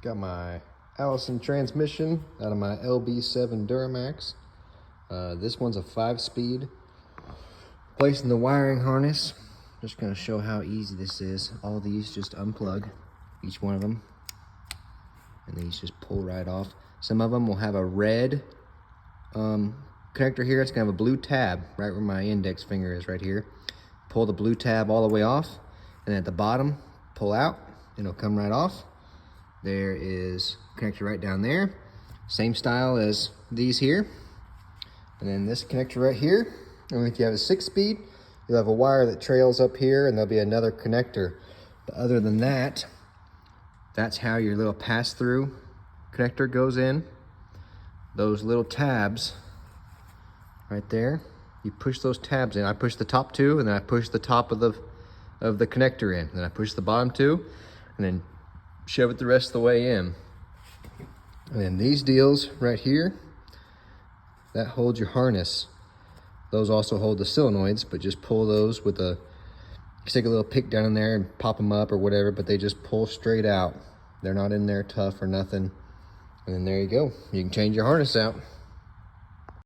Got my Allison transmission out of my lb7 Duramax. This one's a 5-speed. Placing the wiring harness. Just gonna show how easy this is. All of these just unplug, each one of them. And these just pull right off. Some of them will have a red connector here. It's gonna have a blue tab right where my index finger is right here. Pull the blue tab all the way off. And at the bottom, pull out, and it'll come right off. There is a connector right down there. Same style as these here. And then this connector right here. And if you have a 6-speed, you'll have a wire that trails up here and there'll be another connector. But other than that, that's how your little pass-through connector goes in. Those little tabs right there, you push those tabs in. I push the top two, and then I push the top of the connector in. Then I push the bottom two, and then shove it the rest of the way in. And then these deals right here, that holds your harness. Those also hold the solenoids, but just pull those with a, stick a little pick down in there and pop them up or whatever, but they just pull straight out. They're not in there tough or nothing. And then there you go. You can change your harness out.